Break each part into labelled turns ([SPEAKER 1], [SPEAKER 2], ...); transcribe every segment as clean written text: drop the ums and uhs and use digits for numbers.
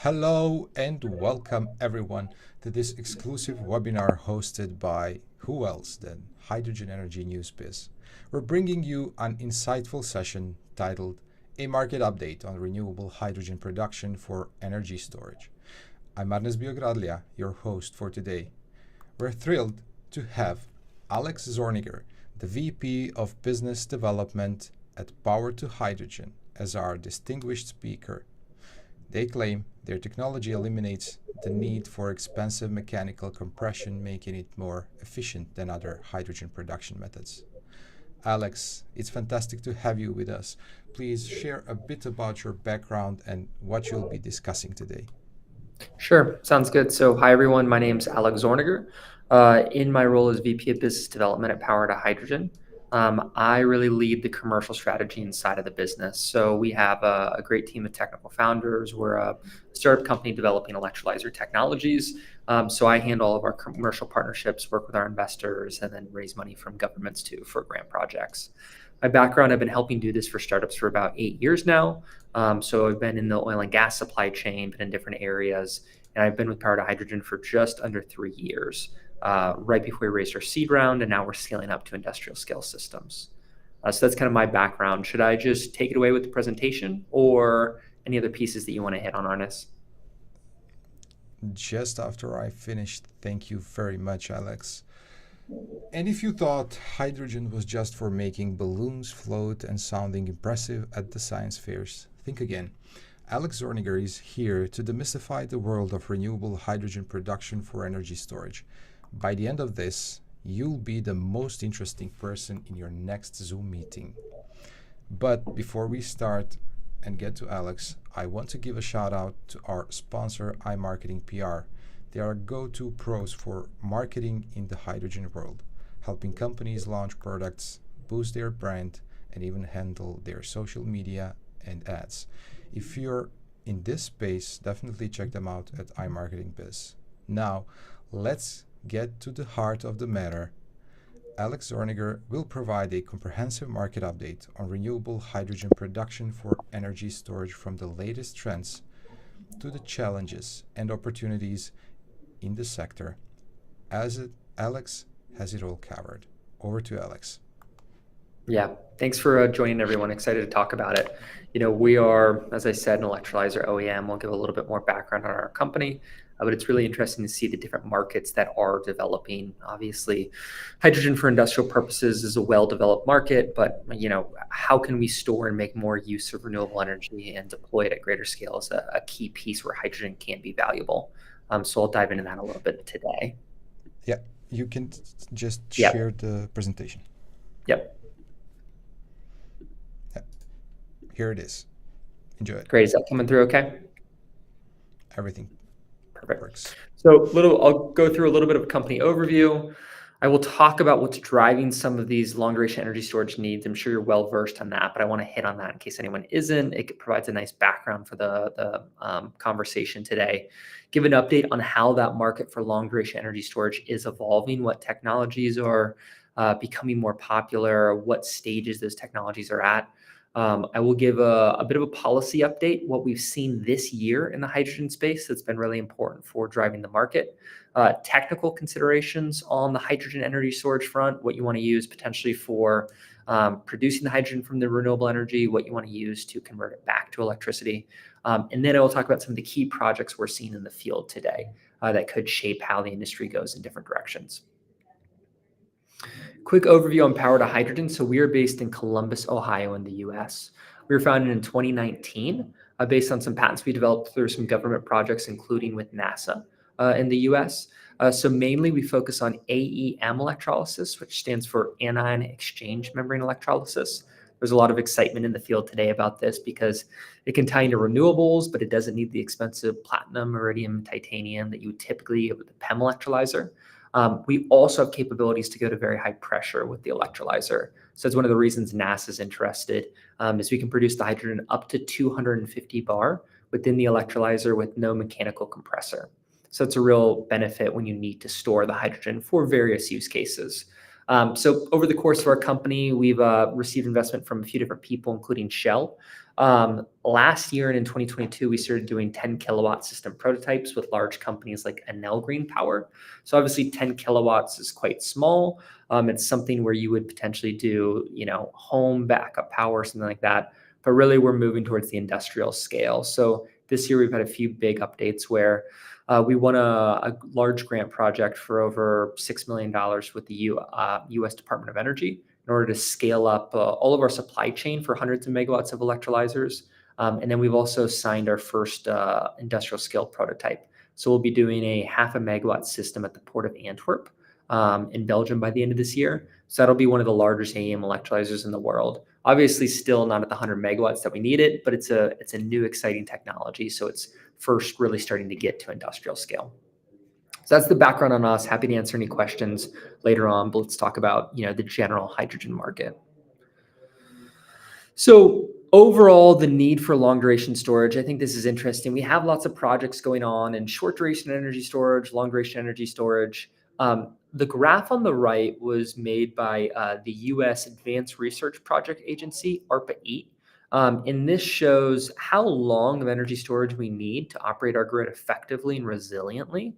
[SPEAKER 1] Hello and welcome everyone to this exclusive webinar hosted by who else than Hydrogen Energy News Biz. We're bringing you an insightful session titled A Market Update on Renewable Hydrogen Production for Energy Storage. I'm Arnes Biogradlia, your host for today. We're thrilled to have Alex Zorniger, the VP of Business Development at Power to Hydrogen, as our distinguished speaker. They claim their technology eliminates the need for expensive mechanical compression, making it more efficient than other hydrogen production methods. Alex, it's fantastic to have you with us. Please share a bit about your background and what you'll be discussing today.
[SPEAKER 2] Sure, sounds good. So hi everyone, my name's Alex Zorniger. In my role as VP of Business Development at Power to Hydrogen, I really lead the commercial strategy inside of the business. So we have a great team of technical founders. We're a startup company developing electrolyzer technologies. So I handle all of our commercial partnerships, work with our investors, and then raise money from governments too for grant projects. My background, I've been helping do this for startups for about 8 years now. So I've been in the oil and gas supply chain, been in different areas, and I've been with Power to Hydrogen for just under 3 years. Right before we raised our seed round, and now we're scaling up to industrial scale systems. So that's kind of my background. Should I just take it away with the presentation or any other pieces that you want to hit on, Arnes?
[SPEAKER 1] Just after I finished, thank you very much, Alex. And if you thought hydrogen was just for making balloons float and sounding impressive at the science fairs, think again. Alex Zorniger is here to demystify the world of renewable hydrogen production for energy storage. By the end of this, you'll be the most interesting person in your next Zoom meeting. But before we start and get to Alex, I want to give a shout out to our sponsor, iMarketing PR. They are go-to pros for marketing in the hydrogen world, helping companies launch products, boost their brand, and even handle their social media and ads. If you're in this space, definitely check them out at iMarketing Biz. Now, let's get to the heart of the matter. Alex Zorniger will provide a comprehensive market update on renewable hydrogen production for energy storage, from the latest trends to the challenges and opportunities in the sector. Alex has it all covered. Over to Alex.
[SPEAKER 2] Yeah, thanks for joining everyone. Excited to talk about it. We are, as I said, an electrolyzer OEM. We'll give a little bit more background on our company, but it's really interesting to see the different markets that are developing. Obviously, hydrogen for industrial purposes is a well-developed market, but how can we store and make more use of renewable energy and deploy it at greater scale is a key piece where hydrogen can be valuable. So I'll dive into that a little bit today.
[SPEAKER 1] Yeah, you can just share the presentation.
[SPEAKER 2] Yep.
[SPEAKER 1] Here it is. Enjoy it.
[SPEAKER 2] Great. Is that coming through okay?
[SPEAKER 1] Everything
[SPEAKER 2] perfect
[SPEAKER 1] works.
[SPEAKER 2] So I'll go through a little bit of a company overview. I will talk about what's driving some of these long duration energy storage needs. I'm sure you're well versed on that, but I want to hit on that in case anyone isn't. It provides a nice background for the conversation today. Give an update on how that market for long duration energy storage is evolving, what technologies are becoming more popular, what stages those technologies are at. I will give a bit of a policy update, what we've seen this year in the hydrogen space that's been really important for driving the market. Technical considerations on the hydrogen energy storage front, what you want to use potentially for producing the hydrogen from the renewable energy, what you want to use to convert it back to electricity. And then I will talk about some of the key projects we're seeing in the field today that could shape how the industry goes in different directions. Quick overview on Power to Hydrogen. So we are based in Columbus, Ohio in the US. We were founded in 2019 based on some patents we developed through some government projects, including with NASA in the US. So mainly we focus on AEM electrolysis, which stands for anion exchange membrane electrolysis. There's a lot of excitement in the field today about this because it can tie into renewables, but it doesn't need the expensive platinum, iridium, titanium that you would typically get with the PEM electrolyzer. We also have capabilities to go to very high pressure with the electrolyzer. So that's one of the reasons NASA is interested, is we can produce the hydrogen up to 250 bar within the electrolyzer with no mechanical compressor. So it's a real benefit when you need to store the hydrogen for various use cases. So over the course of our company, we've received investment from a few different people, including Shell. Last year and in 2022, we started doing 10 kilowatt system prototypes with large companies like Enel Green Power. So obviously 10 kilowatts is quite small. It's something where you would potentially do, home backup power, something like that. But really, we're moving towards the industrial scale. So this year, we've had a few big updates where we won a large grant project for over $6 million with the U.S. Department of Energy in order to scale up all of our supply chain for hundreds of megawatts of electrolyzers. And then we've also signed our first industrial scale prototype. So we'll be doing a 0.5 megawatt system at the Port of Antwerp in Belgium by the end of this year. So that'll be one of the largest AEM electrolyzers in the world. Obviously, still not at the 100 megawatts that we need it, but it's a new exciting technology. So it's first really starting to get to industrial scale. So that's the background on us. Happy to answer any questions later on, but let's talk about the general hydrogen market. So overall, the need for long duration storage, I think this is interesting. We have lots of projects going on in short duration energy storage, long duration energy storage. The graph on the right was made by the U.S. Advanced Research Project Agency, ARPA-8. And this shows how long of energy storage we need to operate our grid effectively and resiliently,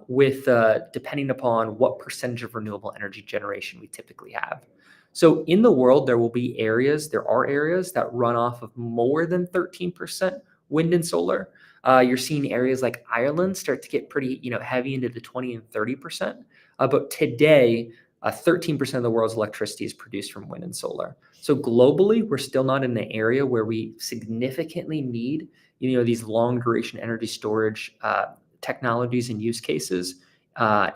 [SPEAKER 2] with depending upon what percentage of renewable energy generation we typically have. So in the world, there are areas that run off of more than 13% wind and solar. You're seeing areas like Ireland start to get pretty, heavy into the 20 and 30%. But today, 13% of the world's electricity is produced from wind and solar. So globally, we're still not in the area where we significantly need, these long duration energy storage technologies and use cases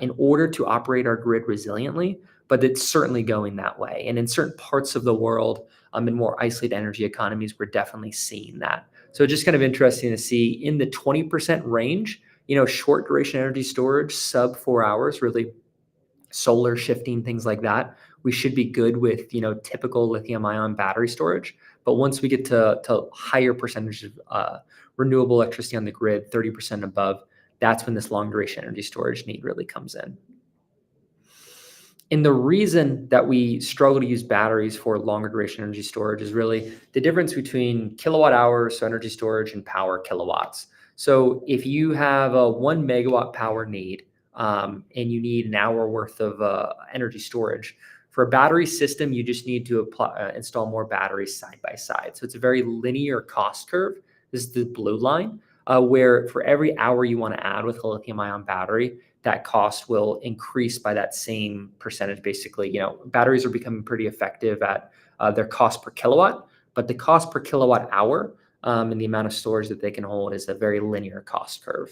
[SPEAKER 2] in order to operate our grid resiliently. But it's certainly going that way. And in certain parts of the world, in more isolated energy economies, we're definitely seeing that. So it's just kind of interesting to see in the 20% range, short duration energy storage, sub 4 hours, really solar shifting, things like that. We should be good with, typical lithium ion battery storage. But once we get to higher percentages of renewable electricity on the grid, 30% above, that's when this long duration energy storage need really comes in. And the reason that we struggle to use batteries for longer duration energy storage is really the difference between kilowatt hours, so energy storage, and power kilowatts. So if you have a 1 megawatt power need and you need an hour worth of energy storage, for a battery system, you just need to install more batteries side by side. So it's a very linear cost curve. This is the blue line, where for every hour you want to add with a lithium ion battery, that cost will increase by that same percentage. Basically, batteries are becoming pretty effective at their cost per kilowatt, but the cost per kilowatt hour and the amount of storage that they can hold is a very linear cost curve.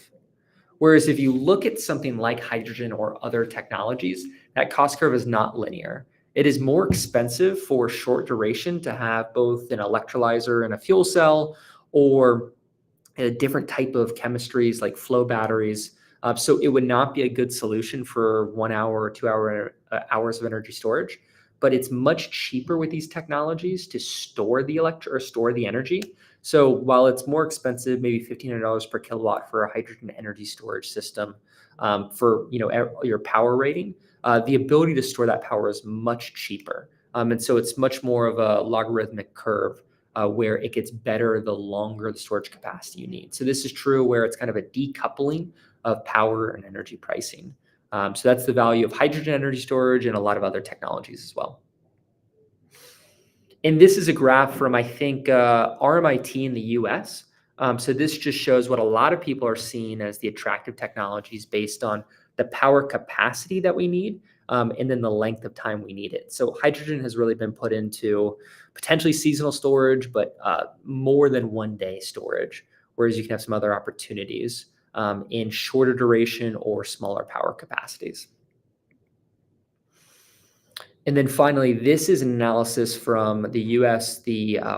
[SPEAKER 2] Whereas if you look at something like hydrogen or other technologies, that cost curve is not linear. It is more expensive for short duration to have both an electrolyzer and a fuel cell, or a different type of chemistries like flow batteries. So it would not be a good solution for 1 hour or 2 hours of energy storage, but it's much cheaper with these technologies to store the energy. So while it's more expensive, maybe $1,500 per kilowatt for a hydrogen energy storage system for your power rating, the ability to store that power is much cheaper. And so it's much more of a logarithmic curve where it gets better the longer the storage capacity you need. So this is true where it's kind of a decoupling of power and energy pricing. So that's the value of hydrogen energy storage and a lot of other technologies as well. And this is a graph from, I think, RMIT in the US. So this just shows what a lot of people are seeing as the attractive technologies based on the power capacity that we need, and then the length of time we need it. So hydrogen has really been put into potentially seasonal storage, but more than 1 day storage, whereas you can have some other opportunities in shorter duration or smaller power capacities. And then finally, this is an analysis from the US,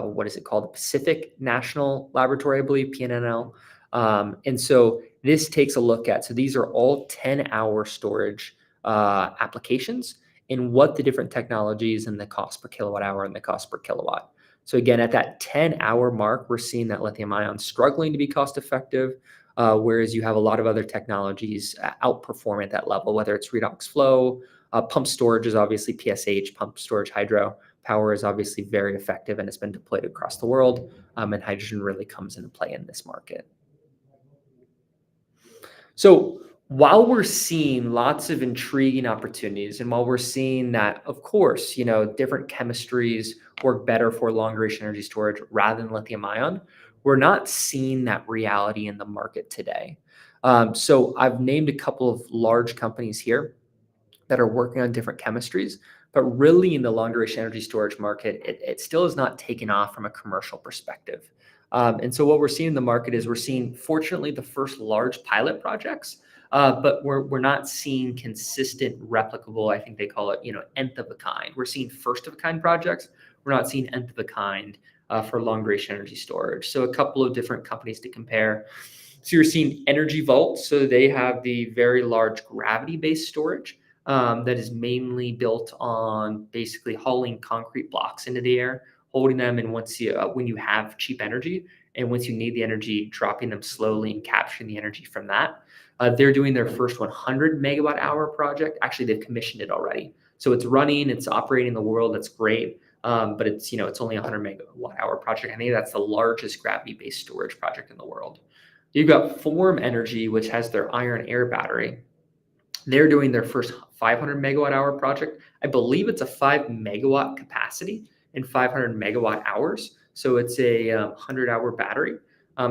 [SPEAKER 2] what is it called? The Pacific National Laboratory, I believe, PNNL. And so this takes a look at, so these are all 10-hour storage applications and what the different technologies and the cost per kilowatt hour and the cost per kilowatt. So again, at that 10-hour mark, we're seeing that lithium ion struggling to be cost effective, whereas you have a lot of other technologies outperform at that level, whether it's redox flow Pump storage is obviously PSH, pump storage hydro power is obviously very effective and has been deployed across the world. And hydrogen really comes into play in this market. So while we're seeing lots of intriguing opportunities, and while we're seeing that, of course, different chemistries work better for long duration energy storage rather than lithium ion, we're not seeing that reality in the market today. So I've named a couple of large companies here that are working on different chemistries, but really in the long duration energy storage market, it still has not taken off from a commercial perspective. And so what we're seeing in the market is we're seeing, fortunately, the first large pilot projects, but we're not seeing consistent, replicable, I think they call it, nth of a kind. We're seeing first of a kind projects. We're not seeing nth of a kind for long duration energy storage. So a couple of different companies to compare. So you're seeing Energy Vault. So they have the very large gravity-based storage that is mainly built on basically hauling concrete blocks into the air, holding them, and when you have cheap energy, and once you need the energy, dropping them slowly and capturing the energy from that. They're doing their first 100 megawatt hour project. Actually, they've commissioned it already, so it's running, it's operating in the world. That's great, but it's only a 100 megawatt hour project. I think that's the largest gravity-based storage project in the world. You've got Form Energy, which has their iron air battery. They're doing their first 500 megawatt hour project. I believe it's a 5 megawatt capacity and 500 megawatt hours. So it's a 100-hour battery.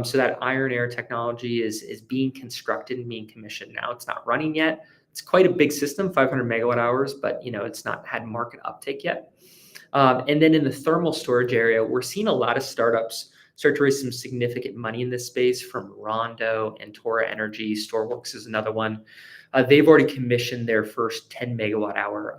[SPEAKER 2] So that iron air technology is being constructed and being commissioned now. It's not running yet. It's quite a big system, 500 megawatt hours, but it's not had market uptake yet. And then in the thermal storage area, we're seeing a lot of startups start to raise some significant money in this space, from Rondo and Tora Energy. Storeworks is another one. They've already commissioned their first 10 megawatt hour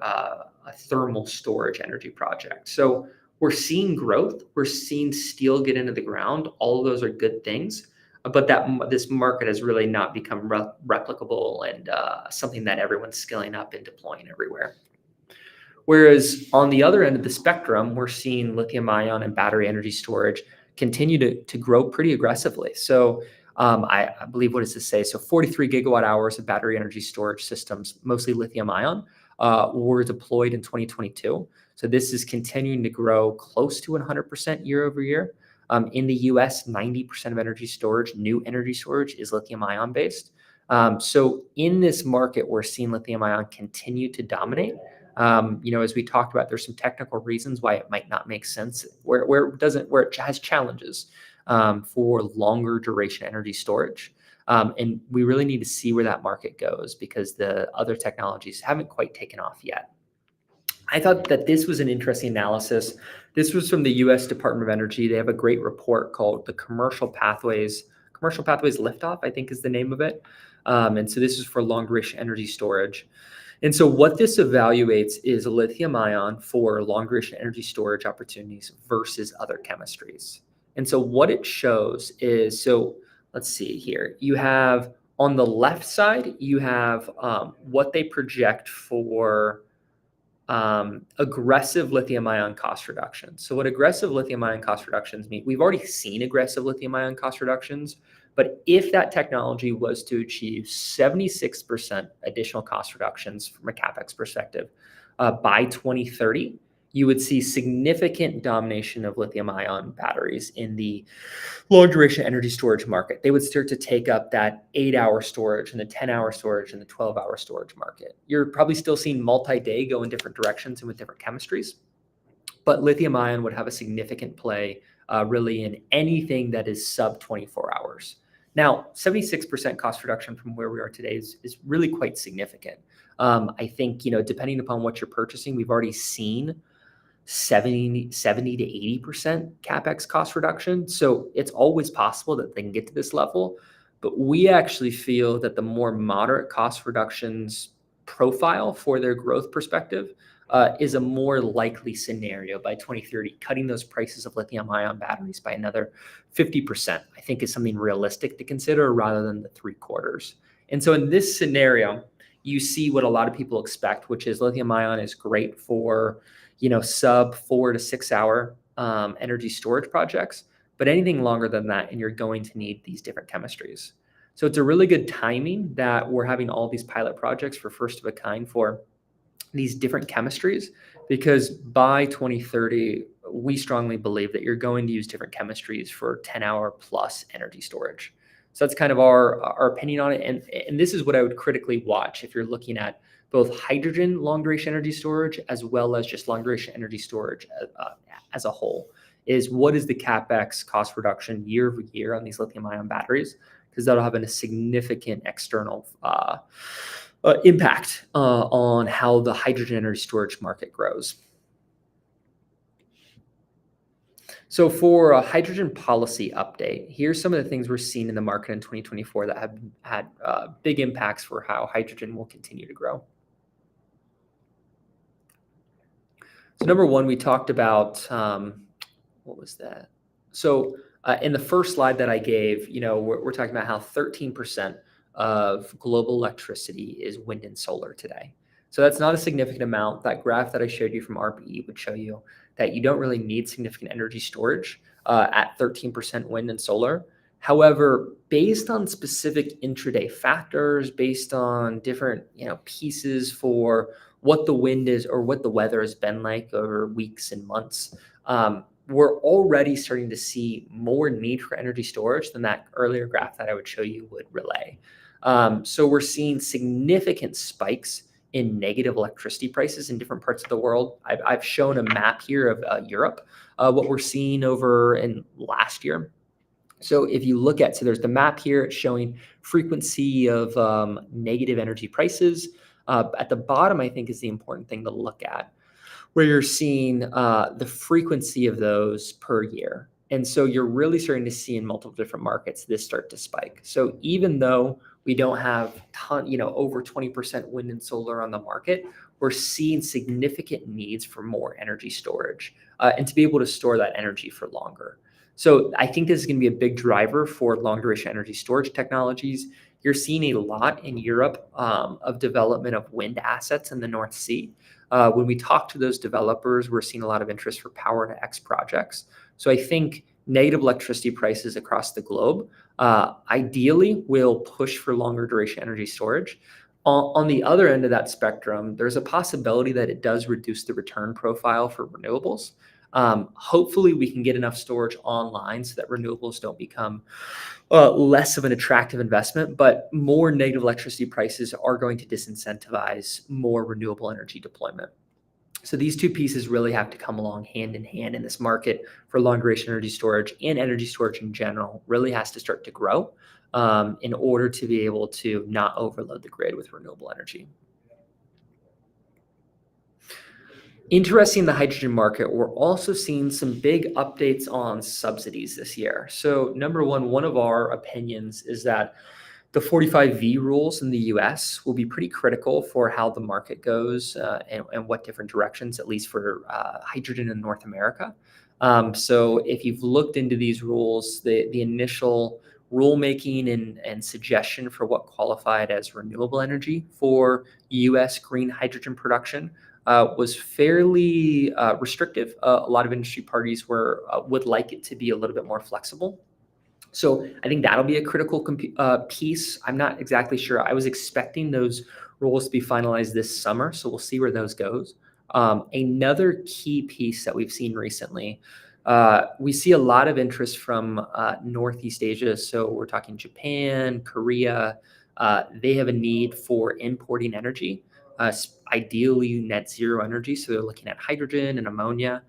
[SPEAKER 2] thermal storage energy project. So we're seeing growth. We're seeing steel get into the ground. All of those are good things, but this market has really not become replicable and something that everyone's scaling up and deploying everywhere. Whereas on the other end of the spectrum, we're seeing lithium ion and battery energy storage continue to grow pretty aggressively. So I believe, what does this say? So 43 gigawatt hours of battery energy storage systems, mostly lithium ion, were deployed in 2022. So this is continuing to grow close to 100% year over year. In the US, 90% of energy storage, new energy storage, is lithium ion based. So in this market, we're seeing lithium ion continue to dominate. As we talked about, there's some technical reasons why it might not make sense, where it has challenges for longer duration energy storage. And we really need to see where that market goes, because the other technologies haven't quite taken off yet. I thought that this was an interesting analysis. This was from the US Department of Energy. They have a great report called the Commercial Pathways Liftoff, I think is the name of it. And so this is for long duration energy storage. And so what this evaluates is lithium ion for long duration energy storage opportunities versus other chemistries. And so what it shows is, so let's see here. You have on the left side, you have what they project for aggressive lithium ion cost reductions. So what aggressive lithium ion cost reductions mean, we've already seen aggressive lithium ion cost reductions, but if that technology was to achieve 76% additional cost reductions from a CapEx perspective by 2030, you would see significant domination of lithium ion batteries in the long duration energy storage market. They would start to take up that 8-hour storage and the 10-hour storage and the 12-hour storage market. You're probably still seeing multi-day go in different directions and with different chemistries, but lithium ion would have a significant play really in anything that is sub 24 hours. Now, 76% cost reduction from where we are today is really quite significant. I think, depending upon what you're purchasing, we've already seen 70 to 80% CapEx cost reduction. So it's always possible that they can get to this level, but we actually feel that the more moderate cost reductions profile for their growth perspective is a more likely scenario by 2030. Cutting those prices of lithium ion batteries by another 50%, I think, is something realistic to consider rather than the 3/4. And so in this scenario, you see what a lot of people expect, which is lithium ion is great for sub 4 to 6 hour energy storage projects, but anything longer than that, and you're going to need these different chemistries. So it's a really good timing that we're having all these pilot projects for first of a kind for these different chemistries, because by 2030, we strongly believe that you're going to use different chemistries for 10-hour plus energy storage. So that's kind of our opinion on it. And this is what I would critically watch if you're looking at both hydrogen long duration energy storage as well as just long duration energy storage as a whole, is what is the CapEx cost reduction year over year on these lithium ion batteries, because that'll have a significant external impact on how the hydrogen energy storage market grows. So for a hydrogen policy update, here's some of the things we're seeing in the market in 2024 that have had big impacts for how hydrogen will continue to grow. So number one, we talked about, what was that? So in the first slide that I gave, we're talking about how 13% of global electricity is wind and solar today. So that's not a significant amount. That graph that I showed you from RPE would show you that you don't really need significant energy storage at 13% wind and solar. However, based on specific intraday factors, based on different pieces for what the wind is or what the weather has been like over weeks and months, we're already starting to see more need for energy storage than that earlier graph that I would show you would relay. So we're seeing significant spikes in negative electricity prices in different parts of the world. I've shown a map here of Europe, what we're seeing over in last year. So if you look at, so there's the map here, it's showing frequency of negative energy prices. At the bottom, I think, is the important thing to look at, where you're seeing the frequency of those per year. And so you're really starting to see in multiple different markets this start to spike. So even though we don't have over 20% wind and solar on the market, we're seeing significant needs for more energy storage and to be able to store that energy for longer. So I think this is going to be a big driver for long duration energy storage technologies. You're seeing a lot in Europe of development of wind assets in the North Sea. When we talk to those developers, we're seeing a lot of interest for power to X projects. So I think negative electricity prices across the globe ideally will push for longer duration energy storage. On the other end of that spectrum, there's a possibility that it does reduce the return profile for renewables. Hopefully we can get enough storage online so that renewables don't become less of an attractive investment, but more negative electricity prices are going to disincentivize more renewable energy deployment. So these two pieces really have to come along hand in hand in this market for long duration energy storage, and energy storage in general really has to start to grow in order to be able to not overload the grid with renewable energy. Interesting in the hydrogen market, we're also seeing some big updates on subsidies this year. So number one of our opinions is that the 45V rules in the US will be pretty critical for how the market goes and what different directions, at least for hydrogen in North America. So if you've looked into these rules, the initial rulemaking and suggestion for what qualified as renewable energy for US green hydrogen production was fairly restrictive. A lot of industry parties would like it to be a little bit more flexible. So I think that'll be a critical piece. I'm not exactly sure. I was expecting those rules to be finalized this summer, so we'll see where those goes. Another key piece that we've seen recently, we see a lot of interest from Northeast Asia. So we're talking Japan, Korea. They have a need for importing energy, ideally net zero energy. So they're looking at hydrogen and ammonia.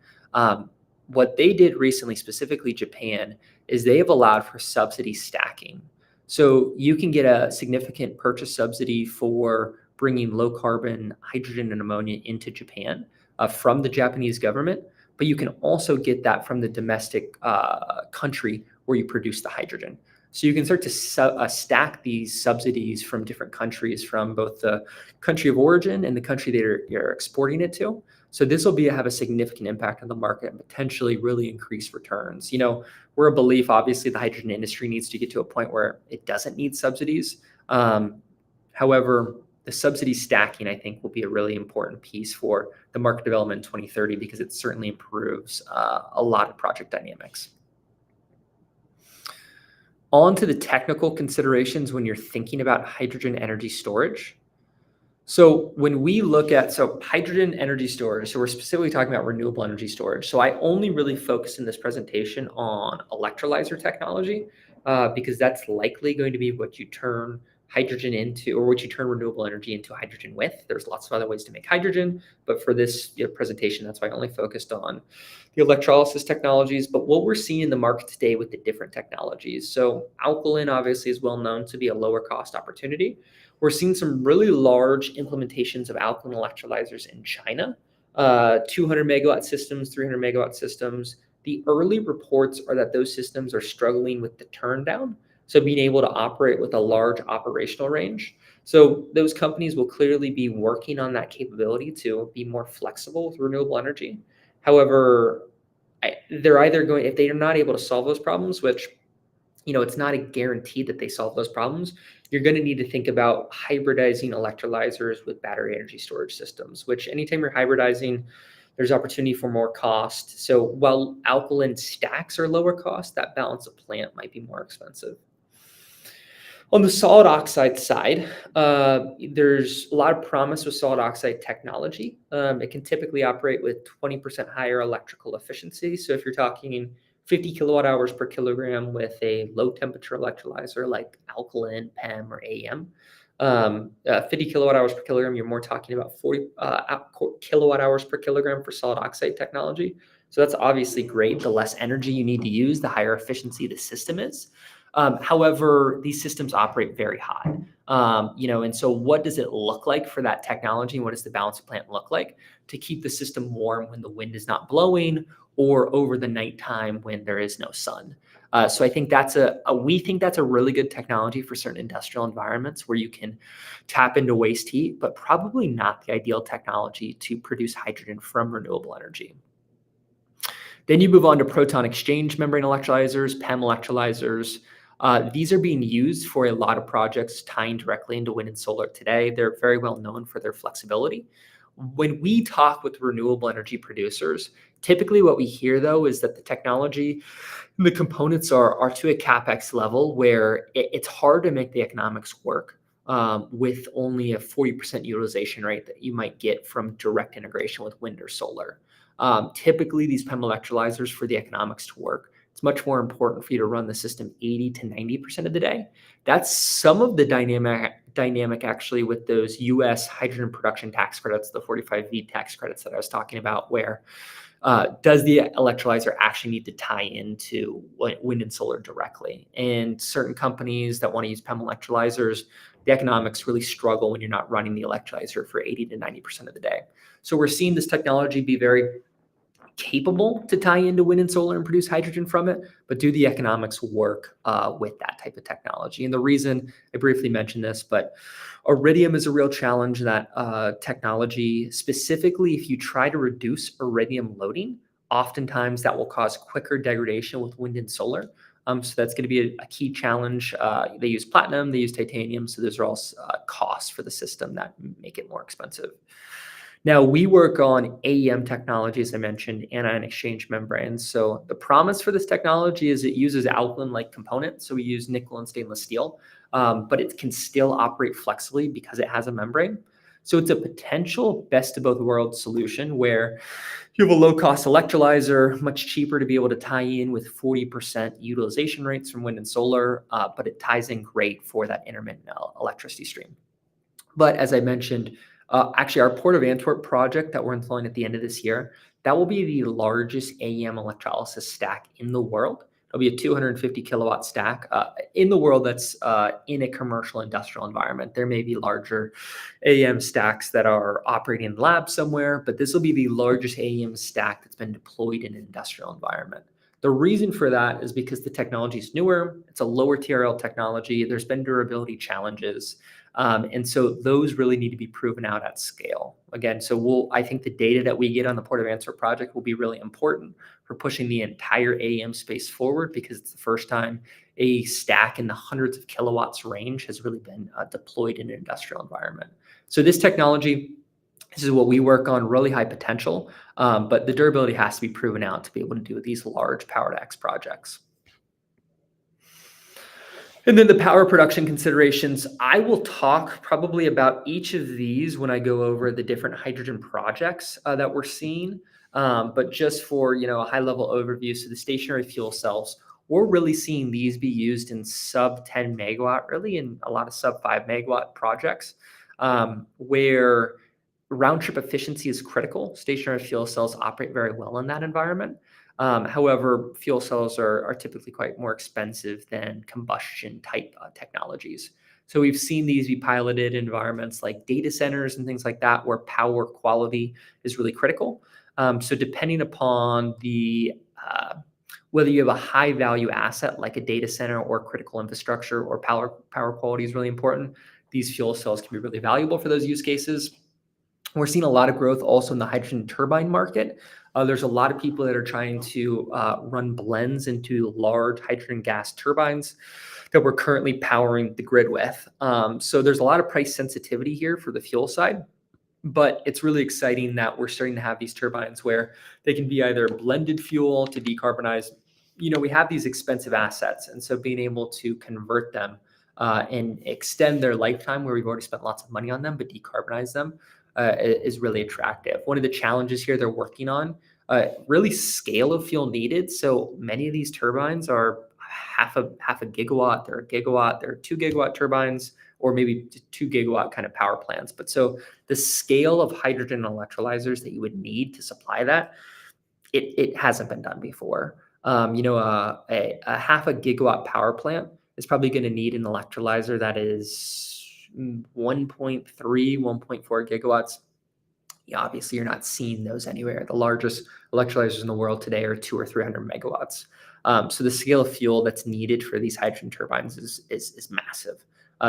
[SPEAKER 2] What they did recently, specifically Japan, is they have allowed for subsidy stacking. So you can get a significant purchase subsidy for bringing low carbon hydrogen and ammonia into Japan from the Japanese government, but you can also get that from the domestic country where you produce the hydrogen. So you can start to stack these subsidies from different countries, from both the country of origin and the country that you're exporting it to. So this will have a significant impact on the market and potentially really increase returns. We're a belief, obviously, the hydrogen industry needs to get to a point where it doesn't need subsidies. However, the subsidy stacking, I think, will be a really important piece for the market development in 2030 because it certainly improves a lot of project dynamics. On to the technical considerations when you're thinking about hydrogen energy storage. So when we look at hydrogen energy storage, so we're specifically talking about renewable energy storage. So I only really focus in this presentation on electrolyzer technology because that's likely going to be what you turn hydrogen into, or what you turn renewable energy into hydrogen with. There's lots of other ways to make hydrogen, but for this presentation, that's why I only focused on the electrolysis technologies. But what we're seeing in the market today with the different technologies. So alkaline obviously is well known to be a lower cost opportunity. We're seeing some really large implementations of alkaline electrolyzers in China, 200 megawatt systems, 300 megawatt systems. The early reports are that those systems are struggling with the turn down, so being able to operate with a large operational range. So those companies will clearly be working on that capability to be more flexible with renewable energy. However, they're either going, if they are not able to solve those problems, which it's not a guarantee that they solve those problems, you're going to need to think about hybridizing electrolyzers with battery energy storage systems, which anytime you're hybridizing, there's opportunity for more cost. So while alkaline stacks are lower cost, that balance of plant might be more expensive. On the solid oxide side, there's a lot of promise with solid oxide technology. It can typically operate with 20% higher electrical efficiency. So if you're talking 50 kilowatt hours per kilogram with a low temperature electrolyzer like alkaline, PEM, or AM, 50 kilowatt hours per kilogram, you're more talking about 40 kilowatt hours per kilogram for solid oxide technology. So that's obviously great. The less energy you need to use, the higher efficiency the system is. However, these systems operate very hot, and so what does it look like for that technology? And what does the balance of plant look like to keep the system warm when the wind is not blowing or over the nighttime when there is no sun? So I think we think that's a really good technology for certain industrial environments where you can tap into waste heat, but probably not the ideal technology to produce hydrogen from renewable energy. Then you move on to proton exchange membrane electrolyzers, PEM electrolyzers. These are being used for a lot of projects tying directly into wind and solar today. They're very well known for their flexibility. When we talk with renewable energy producers, typically what we hear, though, is that the technology and the components are to a CapEx level where it's hard to make the economics work with only a 40% utilization rate that you might get from direct integration with wind or solar. Typically, these PEM electrolyzers, for the economics to work, it's much more important for you to run the system 80 to 90% of the day. That's some of the dynamic actually with those US hydrogen production tax credits, the 45V tax credits that I was talking about, where does the electrolyzer actually need to tie into wind and solar directly? And certain companies that want to use PEM electrolyzers, the economics really struggle when you're not running the electrolyzer for 80 to 90% of the day. So we're seeing this technology be very capable to tie into wind and solar and produce hydrogen from it, but do the economics work with that type of technology? And the reason I briefly mentioned this, but iridium is a real challenge. That technology, specifically if you try to reduce iridium loading, oftentimes that will cause quicker degradation with wind and solar. So that's going to be a key challenge. They use platinum, they use titanium, so those are all costs for the system that make it more expensive. Now, we work on AEM technology, as I mentioned, anion exchange membranes. So the promise for this technology is it uses alkaline-like components. So we use nickel and stainless steel, but it can still operate flexibly because it has a membrane. So it's a potential best of both worlds solution where you have a low-cost electrolyzer, much cheaper to be able to tie in with 40% utilization rates from wind and solar, but it ties in great for that intermittent electricity stream. But as I mentioned, actually, our Port of Antwerp project that we're installing at the end of this year, that will be the largest AEM electrolysis stack in the world. It'll be a 250 kilowatt stack in the world that's in a commercial industrial environment. There may be larger AEM stacks that are operating in the lab somewhere, but this will be the largest AEM stack that's been deployed in an industrial environment. The reason for that is because the technology is newer. It's a lower TRL technology. There's been durability challenges. And so those really need to be proven out at scale. Again, so I think the data that we get on the Port of Antwerp project will be really important for pushing the entire AEM space forward, because it's the first time a stack in the hundreds of kilowatts range has really been deployed in an industrial environment. So this technology, this is what we work on, really high potential, but the durability has to be proven out to be able to do these large Power-to-X projects. And then the power production considerations, I will talk probably about each of these when I go over the different hydrogen projects that we're seeing. But just for a high level overview, so the stationary fuel cells, we're really seeing these be used in sub 10 megawatt, really in a lot of sub 5 megawatt projects, where round trip efficiency is critical. Stationary fuel cells operate very well in that environment. However, fuel cells are typically quite more expensive than combustion type technologies. So we've seen these be piloted in environments like data centers and things like that, where power quality is really critical. So depending upon the whether you have a high value asset like a data center or critical infrastructure or power quality is really important, these fuel cells can be really valuable for those use cases. We're seeing a lot of growth also in the hydrogen turbine market. There's a lot of people that are trying to run blends into large hydrogen gas turbines that we're currently powering the grid with. So there's a lot of price sensitivity here for the fuel side, but it's really exciting that we're starting to have these turbines where they can be either blended fuel to decarbonize. We have these expensive assets, and so being able to convert them and extend their lifetime where we've already spent lots of money on them, but decarbonize them is really attractive. One of the challenges here they're working on, really scale of fuel needed. So many of these turbines are half a gigawatt, they're a gigawatt, they're 2 gigawatt turbines, or maybe 2 gigawatt kind of power plants. But so the scale of hydrogen electrolyzers that you would need to supply that, it hasn't been done before. A half a gigawatt power plant is probably going to need an electrolyzer that is 1.3, 1.4 gigawatts. Obviously, you're not seeing those anywhere. The largest electrolyzers in the world today are 200 or 300 megawatts. So the scale of fuel that's needed for these hydrogen turbines is massive.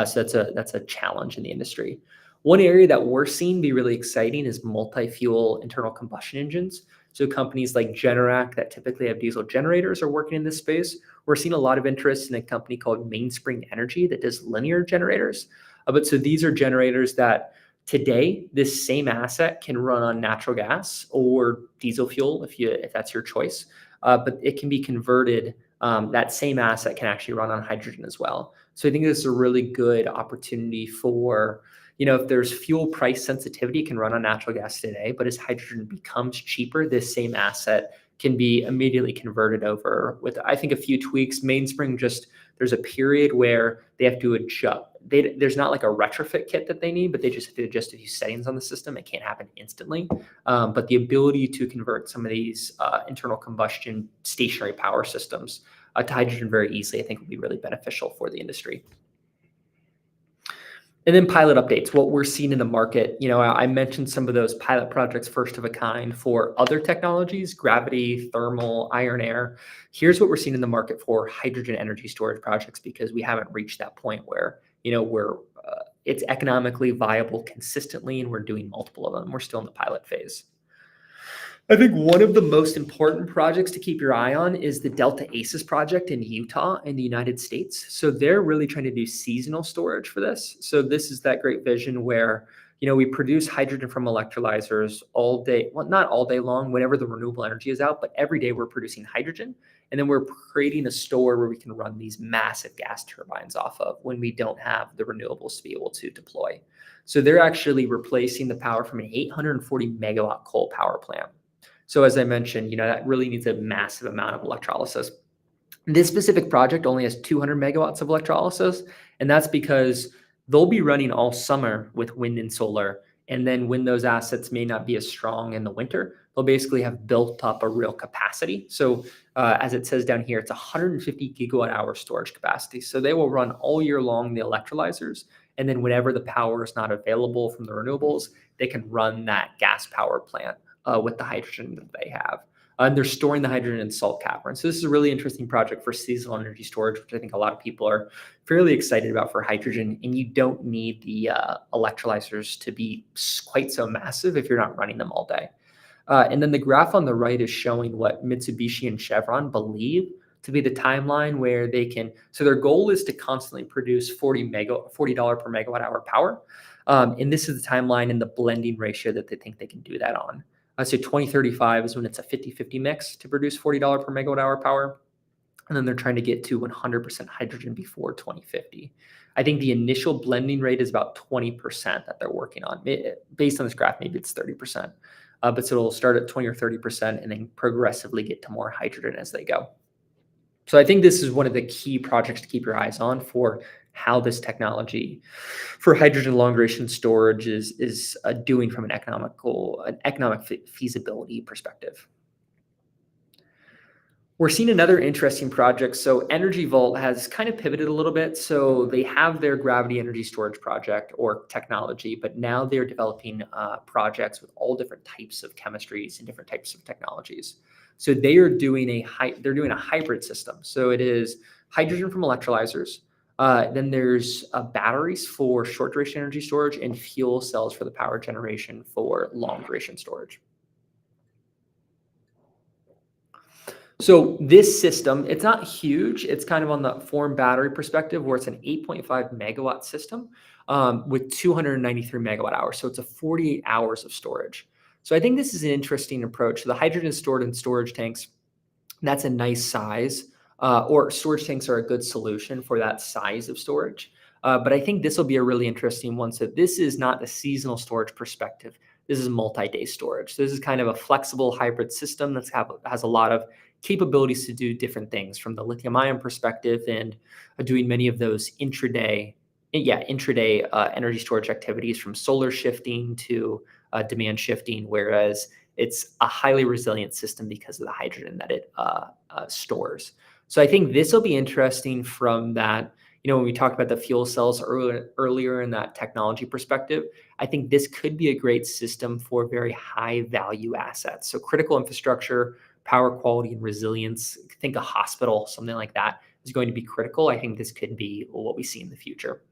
[SPEAKER 2] So that's a challenge in the industry. One area that we're seeing be really exciting is multi-fuel internal combustion engines. So companies like Generac that typically have diesel generators are working in this space. We're seeing a lot of interest in a company called Mainspring Energy that does linear generators. But so these are generators that today, this same asset can run on natural gas or diesel fuel if that's your choice. But it can be converted. That same asset can actually run on hydrogen as well. So I think this is a really good opportunity for, if there's fuel price sensitivity, it can run on natural gas today, but as hydrogen becomes cheaper, this same asset can be immediately converted over with, I think, a few tweaks. Mainspring there's a period where they have to adjust. There's not like a retrofit kit that they need, but they just have to adjust a few settings on the system. It can't happen instantly. But the ability to convert some of these internal combustion stationary power systems to hydrogen very easily, I think, would be really beneficial for the industry. And then pilot updates, what we're seeing in the market. I mentioned some of those pilot projects, first of a kind for other technologies, gravity, thermal, iron air. Here's what we're seeing in the market for hydrogen energy storage projects, because we haven't reached that point where, it's economically viable consistently, and we're doing multiple of them. We're still in the pilot phase. I think one of the most important projects to keep your eye on is the Delta ACES project in Utah in the United States. So they're really trying to do seasonal storage for this. So this is that great vision where, we produce hydrogen from electrolyzers all day, well, not all day long, whenever the renewable energy is out, but every day we're producing hydrogen. And then we're creating a store where we can run these massive gas turbines off of when we don't have the renewables to be able to deploy. So they're actually replacing the power from an 840 megawatt coal power plant. So as I mentioned, that really needs a massive amount of electrolysis. This specific project only has 200 megawatts of electrolysis, and that's because they'll be running all summer with wind and solar. And then when those assets may not be as strong in the winter, they'll basically have built up a real capacity. So as it says down here, it's 150 gigawatt hour storage capacity. So they will run all year long the electrolyzers. And then whenever the power is not available from the renewables, they can run that gas power plant with the hydrogen that they have. And they're storing the hydrogen in salt caverns. So this is a really interesting project for seasonal energy storage, which I think a lot of people are fairly excited about for hydrogen. And you don't need the electrolyzers to be quite so massive if you're not running them all day. And then the graph on the right is showing what Mitsubishi and Chevron believe to be the timeline where they can. So their goal is to constantly produce $40 per megawatt hour power. And this is the timeline and the blending ratio that they think they can do that on. So 2035 is when it's a 50-50 mix to produce $40 per megawatt hour power. And then they're trying to get to 100% hydrogen before 2050. I think the initial blending rate is about 20% that they're working on. Based on this graph, maybe it's 30%. But so it'll start at 20 or 30% and then progressively get to more hydrogen as they go. So I think this is one of the key projects to keep your eyes on for how this technology for hydrogen long duration storage is doing from an economic feasibility perspective. We're seeing another interesting project. So Energy Vault has kind of pivoted a little bit. So they have their gravity energy storage project or technology, but now they're developing projects with all different types of chemistries and different types of technologies. So they are doing a hybrid system. So it is hydrogen from electrolyzers. Then there's batteries for short duration energy storage and fuel cells for the power generation for long duration storage. So this system, it's not huge. It's kind of on the form battery perspective where it's an 8.5 megawatt system with 293 megawatt hours. So it's a 48 hours of storage. So I think this is an interesting approach. So the hydrogen is stored in storage tanks. That's a nice size, or storage tanks are a good solution for that size of storage. But I think this will be a really interesting one. So this is not a seasonal storage perspective. This is multi-day storage. So this is kind of a flexible hybrid system that has a lot of capabilities to do different things from the lithium ion perspective and doing many of those intraday energy storage activities from solar shifting to demand shifting, whereas it's a highly resilient system because of the hydrogen that it stores. So I think this will be interesting from that. When we talked about the fuel cells earlier in that technology perspective, I think this could be a great system for very high value assets. So critical infrastructure, power quality and resilience, think a hospital, something like that is going to be critical. I think this could be what we see in the future.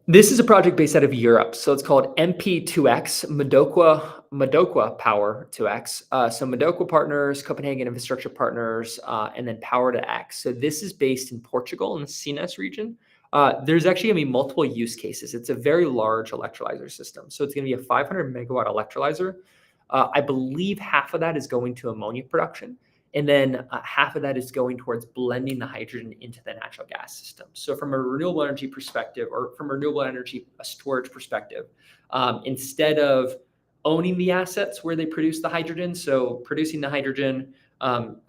[SPEAKER 2] This is a project based out of Europe. So it's called MP2X, Madokwa Power 2X. So Madokwa Partners, Copenhagen Infrastructure Partners, and then Power to X. So this is based in Portugal in the Sines region. There's actually going to be multiple use cases. It's a very large electrolyzer system. So it's going to be a 500 megawatt electrolyzer. I believe half of that is going to ammonia production. And then half of that is going towards blending the hydrogen into the natural gas system. So from a renewable energy perspective, or from a renewable energy storage perspective, instead of owning the assets where they produce the hydrogen, so producing the hydrogen,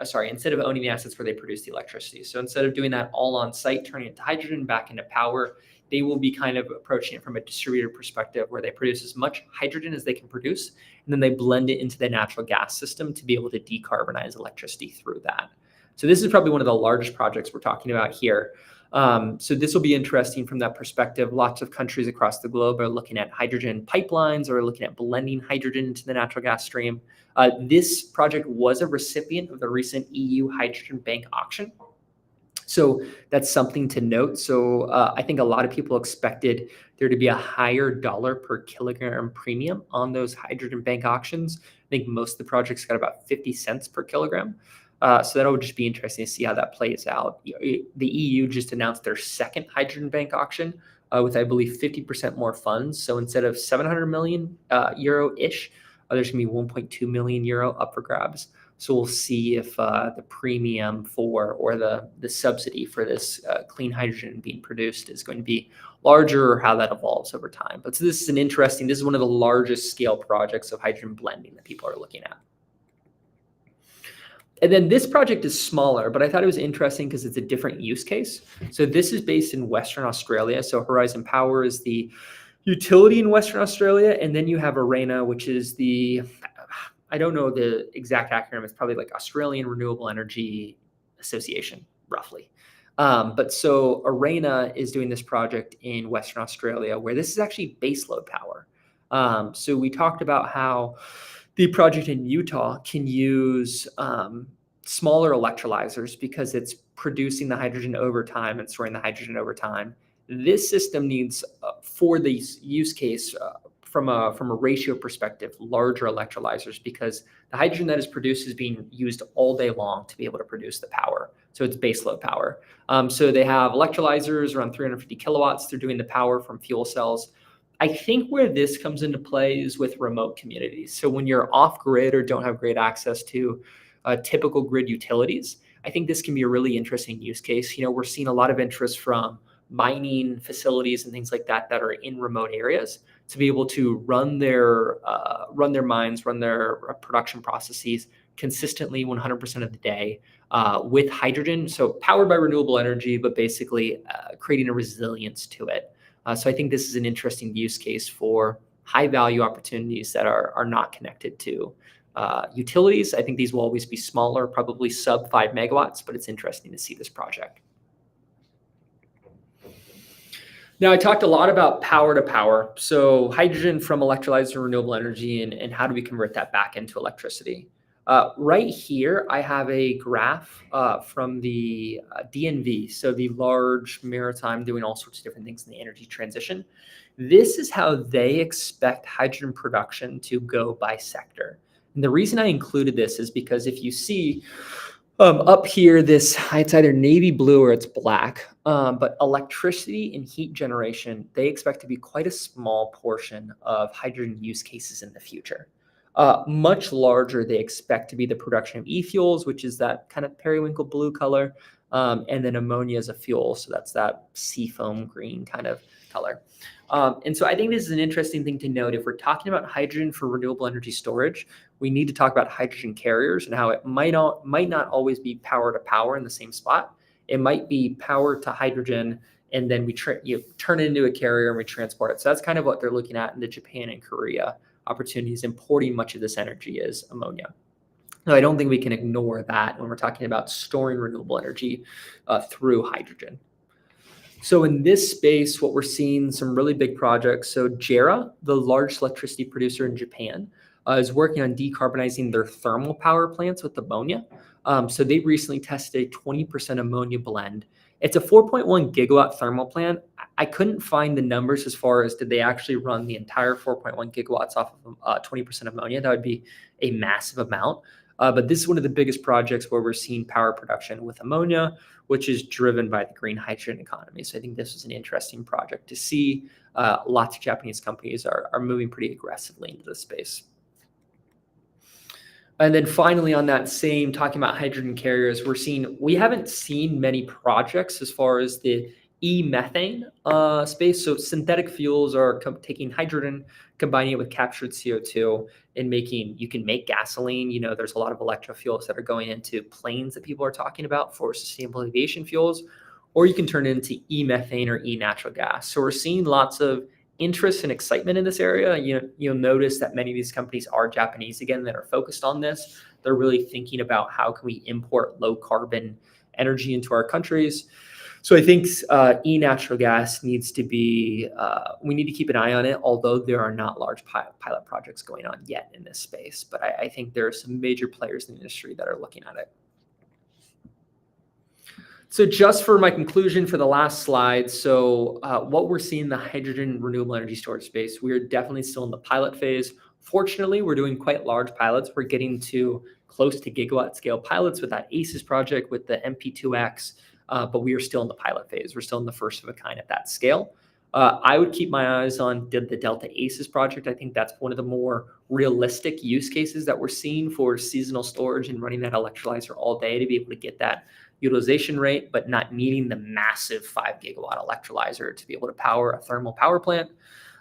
[SPEAKER 2] instead of owning the assets where they produce the electricity. So instead of doing that all on site, turning it to hydrogen back into power, they will be kind of approaching it from a distributed perspective where they produce as much hydrogen as they can produce, and then they blend it into the natural gas system to be able to decarbonize electricity through that. So this is probably one of the largest projects we're talking about here. So this will be interesting from that perspective. Lots of countries across the globe are looking at hydrogen pipelines or looking at blending hydrogen into the natural gas stream. This project was a recipient of the recent EU Hydrogen Bank auction. So that's something to note. So I think a lot of people expected there to be a higher dollar per kilogram premium on those hydrogen bank auctions. I think most of the projects got about 50 cents per kilogram. So that'll just be interesting to see how that plays out. The EU just announced their second hydrogen bank auction with, I believe, 50% more funds. So instead of 700 million euro-ish, there's going to be 1.2 million euro up for grabs. So we'll see if the premium for or the subsidy for this clean hydrogen being produced is going to be larger or how that evolves over time. But so this is one of the largest scale projects of hydrogen blending that people are looking at. And then this project is smaller, but I thought it was interesting because it's a different use case. So this is based in Western Australia. So Horizon Power is the utility in Western Australia. And then you have ARENA, which is I don't know the exact acronym. It's probably like Australian Renewable Energy Association, roughly. But so ARENA is doing this project in Western Australia where this is actually baseload power. So we talked about how the project in Utah can use smaller electrolyzers because it's producing the hydrogen over time and storing the hydrogen over time. This system needs, for the use case, from a ratio perspective, larger electrolyzers because the hydrogen that is produced is being used all day long to be able to produce the power. So it's baseload power. So they have electrolyzers around 350 kilowatts. They're doing the power from fuel cells. I think where this comes into play is with remote communities. So when you're off grid or don't have great access to typical grid utilities, I think this can be a really interesting use case. We're seeing a lot of interest from mining facilities and things like that that are in remote areas to be able to run their mines, run their production processes consistently 100% of the day with hydrogen. So powered by renewable energy, but basically creating a resilience to it. So I think this is an interesting use case for high value opportunities that are not connected to utilities. I think these will always be smaller, probably sub 5 megawatts, but it's interesting to see this project. Now, I talked a lot about power to power. So hydrogen from electrolyzer to renewable energy and how do we convert that back into electricity? Right here, I have a graph from the DNV, so the large maritime doing all sorts of different things in the energy transition. This is how they expect hydrogen production to go by sector. And the reason I included this is because if you see up here, it's either navy blue or it's black, but electricity and heat generation, they expect to be quite a small portion of hydrogen use cases in the future. Much larger, they expect to be the production of e-fuels, which is that kind of periwinkle blue color, and then ammonia as a fuel. So that's that seafoam green kind of color. And so I think this is an interesting thing to note. If we're talking about hydrogen for renewable energy storage, we need to talk about hydrogen carriers and how it might not always be power to power in the same spot. It might be power to hydrogen, and then we turn it into a carrier and we transport it. So that's kind of what they're looking at in the Japan and Korea opportunities, importing much of this energy as ammonia. Now, I don't think we can ignore that when we're talking about storing renewable energy through hydrogen. So in this space, what we're seeing some really big projects. So JERA, the largest electricity producer in Japan, is working on decarbonizing their thermal power plants with ammonia. So they recently tested a 20% ammonia blend. It's a 4.1 gigawatt thermal plant. I couldn't find the numbers as far as did they actually run the entire 4.1 gigawatts off of 20% ammonia. That would be a massive amount. But this is one of the biggest projects where we're seeing power production with ammonia, which is driven by the green hydrogen economy. So I think this is an interesting project to see. Lots of Japanese companies are moving pretty aggressively into this space. And then finally, on that same, talking about hydrogen carriers, we haven't seen many projects as far as the e-methane space. So synthetic fuels are taking hydrogen, combining it with captured CO2 and you can make gasoline. There's a lot of electrofuels that are going into planes that people are talking about for sustainable aviation fuels, or you can turn it into e-methane or e-natural gas. So we're seeing lots of interest and excitement in this area. You'll notice that many of these companies are Japanese again that are focused on this. They're really thinking about how can we import low carbon energy into our countries. So I think e-natural gas needs to be, we need to keep an eye on it, although there are not large pilot projects going on yet in this space. But I think there are some major players in the industry that are looking at it. So just for my conclusion for the last slide, so what we're seeing in the hydrogen renewable energy storage space, we are definitely still in the pilot phase. Fortunately, we're doing quite large pilots. We're getting to close to gigawatt scale pilots with that ACES project, with the MP2X, but we are still in the pilot phase. We're still in the first of a kind at that scale. I would keep my eyes on the Delta ACES project. I think that's one of the more realistic use cases that we're seeing for seasonal storage and running that electrolyzer all day to be able to get that utilization rate, but not needing the massive 5 gigawatt electrolyzer to be able to power a thermal power plant.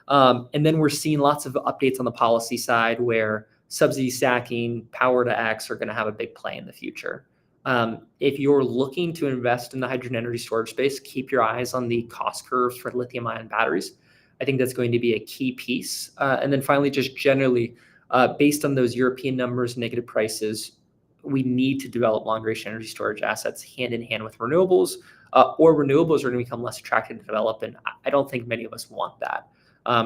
[SPEAKER 2] And then we're seeing lots of updates on the policy side where subsidy stacking, power to X are going to have a big play in the future. If you're looking to invest in the hydrogen energy storage space, keep your eyes on the cost curves for lithium ion batteries. I think that's going to be a key piece. And then finally, just generally, based on those European numbers, negative prices, we need to develop long duration energy storage assets hand in hand with renewables, or renewables are going to become less attractive to develop. And I don't think many of us want that.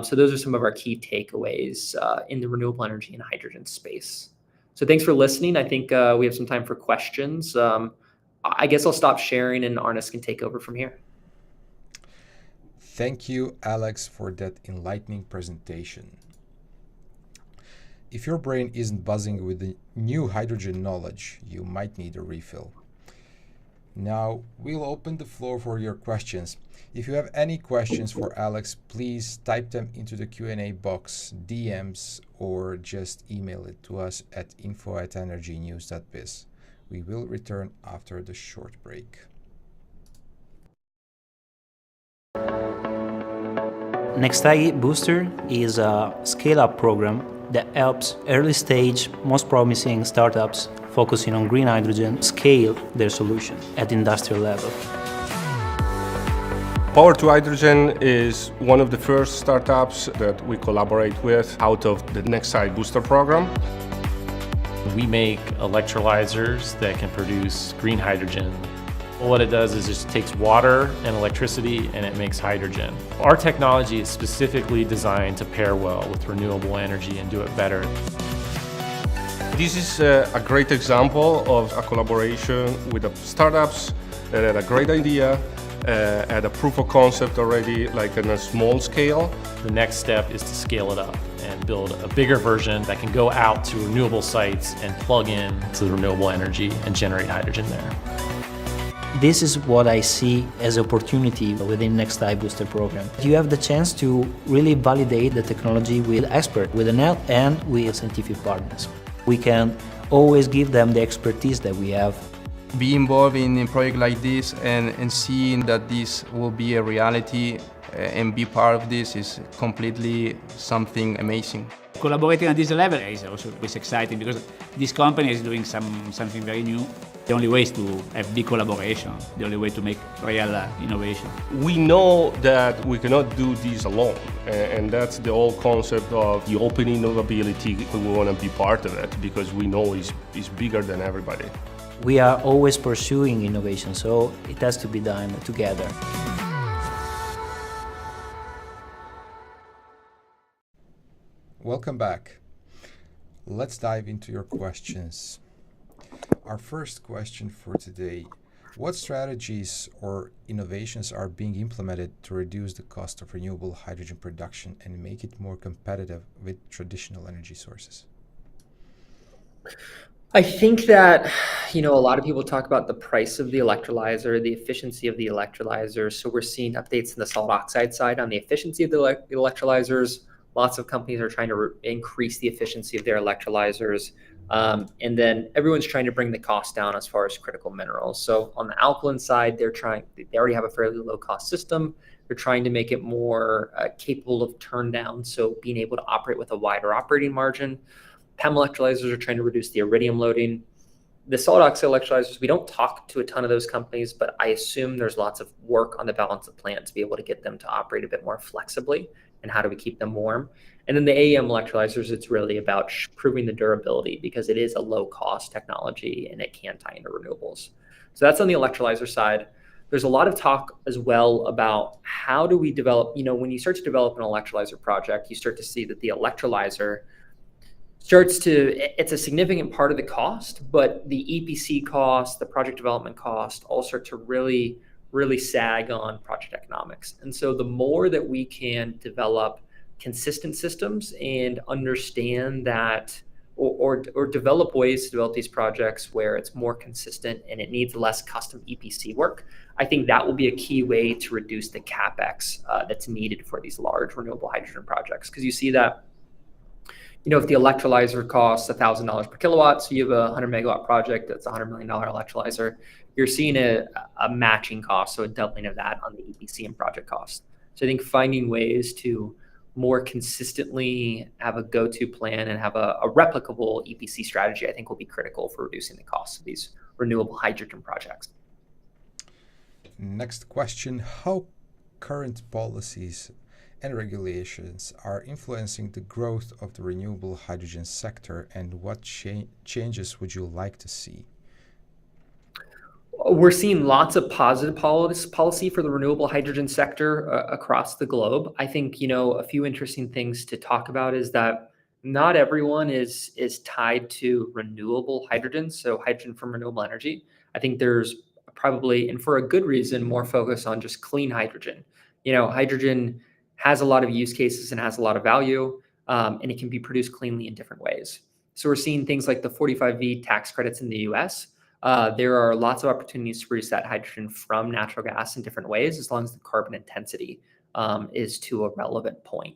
[SPEAKER 2] So those are some of our key takeaways in the renewable energy and hydrogen space. So thanks for listening. I think we have some time for questions. I guess I'll stop sharing and Arnis can take over from here.
[SPEAKER 1] Thank you, Alex, for that enlightening presentation. If your brain isn't buzzing with the new hydrogen knowledge, you might need a refill. Now, we'll open the floor for your questions. If you have any questions for Alex, please type them into the Q&A box, DMs, or just email it to us at info@energynews.biz. We will return after the short break.
[SPEAKER 3] NextEye Booster is a scale-up program that helps early-stage, most promising startups focusing on green hydrogen scale their solution at industrial level.
[SPEAKER 4] Power to Hydrogen is one of the first startups that we collaborate with out of the NextEye Booster program.
[SPEAKER 5] We make electrolyzers that can produce green hydrogen. What it does is just takes water and electricity and it makes hydrogen. Our technology is specifically designed to pair well with renewable energy and do it better.
[SPEAKER 4] This is a great example of a collaboration with the startups that had a great idea, had a proof of concept already, like on a small scale.
[SPEAKER 5] The next step is to scale it up and build a bigger version that can go out to renewable sites and plug in to the renewable energy and generate hydrogen there.
[SPEAKER 3] This is what I see as opportunity within NextEye Booster program. You have the chance to really validate the technology with experts, with an help and with scientific partners. We can always give them the expertise that we have.
[SPEAKER 6] Be involved in a project like this and seeing that this will be a reality and be part of this is completely something amazing.
[SPEAKER 7] Collaborating at this level is also exciting because this company is doing something very new. The only way is to have big collaboration, the only way to make real innovation.
[SPEAKER 4] We know that we cannot do this alone, and that's the whole concept of the open innovability. We want to be part of it because we know it's bigger than everybody.
[SPEAKER 3] We are always pursuing innovation, so it has to be done together.
[SPEAKER 1] Welcome back. Let's dive into your questions. Our first question for today: what strategies or innovations are being implemented to reduce the cost of renewable hydrogen production and make it more competitive with traditional energy sources?
[SPEAKER 2] I think that, a lot of people talk about the price of the electrolyzer, the efficiency of the electrolyzer. So we're seeing updates in the solid oxide side on the efficiency of the electrolyzers. Lots of companies are trying to increase the efficiency of their electrolyzers. And then everyone's trying to bring the cost down as far as critical minerals. So on the alkaline side, they already have a fairly low cost system. They're trying to make it more capable of turn down. So being able to operate with a wider operating margin. PEM electrolyzers are trying to reduce the iridium loading. The solid oxide electrolyzers, we don't talk to a ton of those companies, but I assume there's lots of work on the balance of plant to be able to get them to operate a bit more flexibly. And how do we keep them warm? And then the AEM electrolyzers, it's really about proving the durability because it is a low cost technology and it can tie into renewables. So that's on the electrolyzer side. There's a lot of talk as well about how do we develop, when you start to develop an electrolyzer project, you start to see that the electrolyzer it's a significant part of the cost, but the EPC cost, the project development cost, all start to really sag on project economics. And so the more that we can develop consistent systems and understand that, or develop ways to develop these projects where it's more consistent and it needs less custom EPC work, I think that will be a key way to reduce the CapEx that's needed for these large renewable hydrogen projects. Because you see that, if the electrolyzer costs $1,000 per kilowatt, so you have a 100 megawatt project that's a $100 million electrolyzer, you're seeing a matching cost, so a doubling of that on the EPC and project cost. So I think finding ways to more consistently have a go-to plan and have a replicable EPC strategy, I think will be critical for reducing the cost of these renewable hydrogen projects.
[SPEAKER 1] Next question: how current policies and regulations are influencing the growth of the renewable hydrogen sector, and what changes would you like to see?
[SPEAKER 2] We're seeing lots of positive policy for the renewable hydrogen sector across the globe. I think, a few interesting things to talk about is that not everyone is tied to renewable hydrogen, so hydrogen from renewable energy. I think there's probably, and for a good reason, more focus on just clean hydrogen. Hydrogen has a lot of use cases and has a lot of value, and it can be produced cleanly in different ways. So we're seeing things like the 45V tax credits in the US there are lots of opportunities to produce that hydrogen from natural gas in different ways, as long as the carbon intensity is to a relevant point.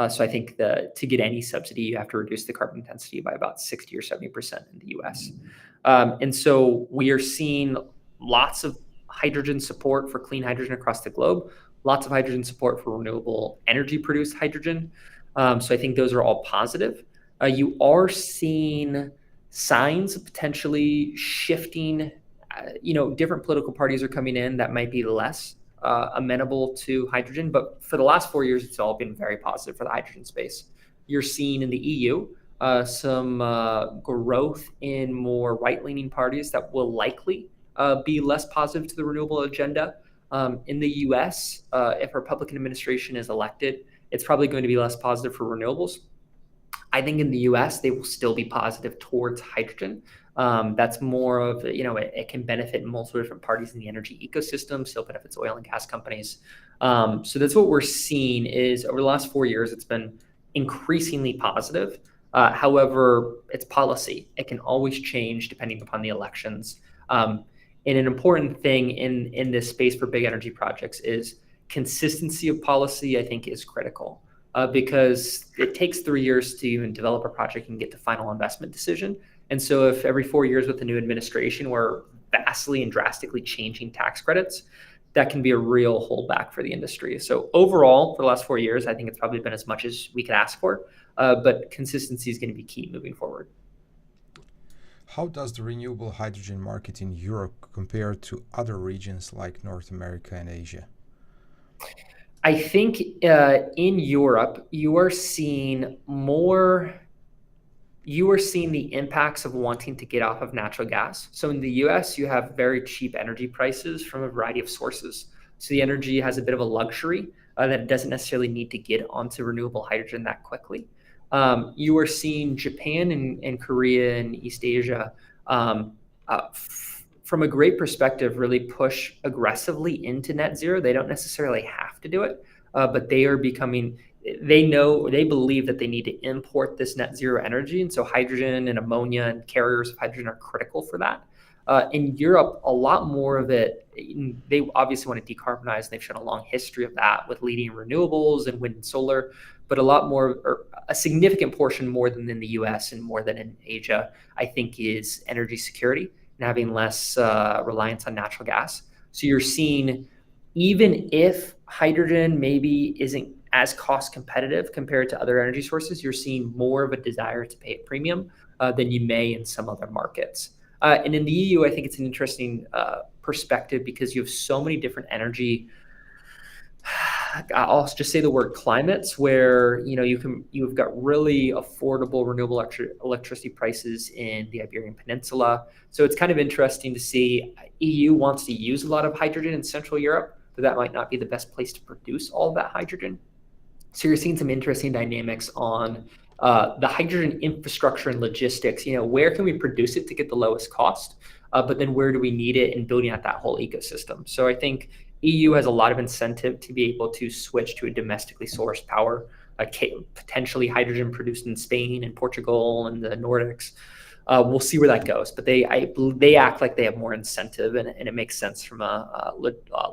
[SPEAKER 2] So I think to get any subsidy, you have to reduce the carbon intensity by about 60 or 70% in the US. And so we are seeing lots of hydrogen support for clean hydrogen across the globe, lots of hydrogen support for renewable energy produced hydrogen. So I think those are all positive. You are seeing signs of potentially shifting, different political parties are coming in that might be less amenable to hydrogen, but for the last 4 years, it's all been very positive for the hydrogen space. You're seeing in the EU some growth in more right-leaning parties that will likely be less positive to the renewable agenda. In the US, if a Republican administration is elected, it's probably going to be less positive for renewables. I think in the US, they will still be positive towards hydrogen. That's more of, it can benefit multiple different parties in the energy ecosystem, still benefits oil and gas companies. So that's what we're seeing is over the last 4 years, it's been increasingly positive. However, it's policy. It can always change depending upon the elections. And an important thing in this space for big energy projects is consistency of policy, I think, is critical. Because it takes 3 years to even develop a project and get to final investment decision. And so if every 4 years with the new administration, we're vastly and drastically changing tax credits, that can be a real holdback for the industry. So overall, for the last 4 years, I think it's probably been as much as we could ask for, but consistency is going to be key moving forward.
[SPEAKER 1] How does the renewable hydrogen market in Europe compare to other regions like North America and Asia?
[SPEAKER 2] I think in Europe, you are seeing the impacts of wanting to get off of natural gas. So in the US, you have very cheap energy prices from a variety of sources. So the energy has a bit of a luxury that it doesn't necessarily need to get onto renewable hydrogen that quickly. You are seeing Japan and Korea and East Asia from a great perspective, really push aggressively into net zero. They don't necessarily have to do it, but they believe that they need to import this net zero energy. And so hydrogen and ammonia and carriers of hydrogen are critical for that. In Europe, a lot more of it, they obviously want to decarbonize, and they've shown a long history of that with leading renewables and wind and solar, but a lot more, or a significant portion more than in the US and more than in Asia, I think, is energy security and having less reliance on natural gas. So you're seeing, even if hydrogen maybe isn't as cost competitive compared to other energy sources, you're seeing more of a desire to pay a premium than you may in some other markets. And in the EU, I think it's an interesting perspective because you have so many different energy, I'll just say the word climates, where you've got really affordable renewable electricity prices in the Iberian Peninsula. So it's kind of interesting to see EU wants to use a lot of hydrogen in Central Europe, but that might not be the best place to produce all of that hydrogen. So you're seeing some interesting dynamics on the hydrogen infrastructure and logistics. Where can we produce it to get the lowest cost? But then where do we need it, in building out that whole ecosystem? So I think EU has a lot of incentive to be able to switch to a domestically sourced power, potentially hydrogen produced in Spain and Portugal and the Nordics. We'll see where that goes, but they act like they have more incentive, and it makes sense from a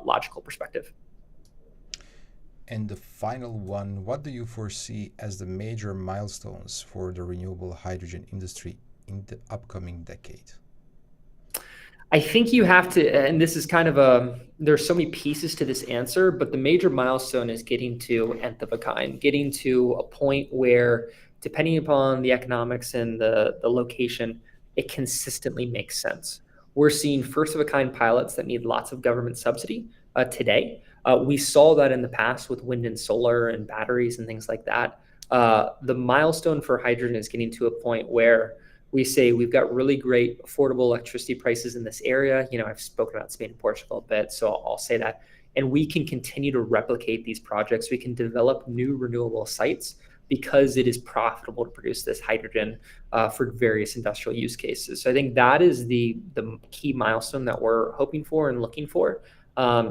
[SPEAKER 2] logical perspective.
[SPEAKER 1] And the final one, what do you foresee as the major milestones for the renewable hydrogen industry in the upcoming decade?
[SPEAKER 2] I think you have to, and this is kind of there's so many pieces to this answer, but the major milestone is getting to nth of a kind, getting to a point where, depending upon the economics and the location, it consistently makes sense. We're seeing first of a kind pilots that need lots of government subsidy today. We saw that in the past with wind and solar and batteries and things like that. The milestone for hydrogen is getting to a point where we say we've got really great affordable electricity prices in this area. I've spoken about Spain and Portugal a bit, so I'll say that. And we can continue to replicate these projects. We can develop new renewable sites because it is profitable to produce this hydrogen for various industrial use cases. So I think that is the key milestone that we're hoping for and looking for,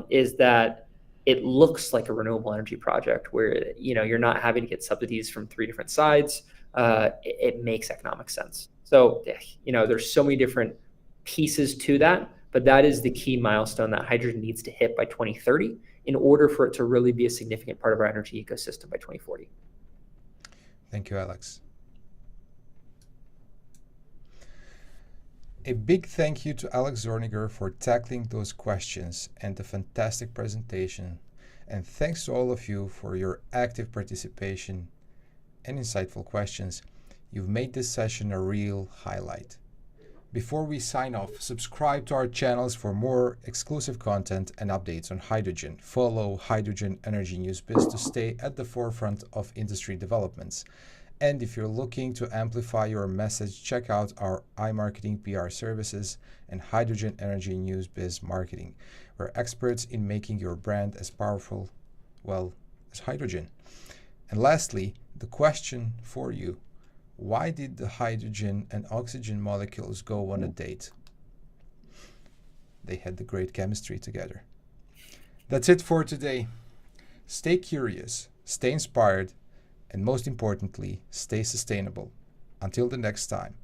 [SPEAKER 2] is that it looks like a renewable energy project where you're not having to get subsidies from 3 different sides. It makes economic sense. So there's so many different pieces to that, but that is the key milestone that hydrogen needs to hit by 2030 in order for it to really be a significant part of our energy ecosystem by 2040.
[SPEAKER 1] Thank you, Alex. A big thank you to Alex Zorniger for tackling those questions and the fantastic presentation. And thanks to all of you for your active participation and insightful questions. You've made this session a real highlight. Before we sign off, subscribe to our channels for more exclusive content and updates on hydrogen. Follow Hydrogen Energy News Biz to stay at the forefront of industry developments. And if you're looking to amplify your message, check out our iMarketing PR services and Hydrogen Energy News Biz Marketing. We're experts in making your brand as powerful, well, as hydrogen. And lastly, the question for you: why did the hydrogen and oxygen molecules go on a date? They had the great chemistry together. That's it for today. Stay curious, stay inspired, and most importantly, stay sustainable. Until the next time.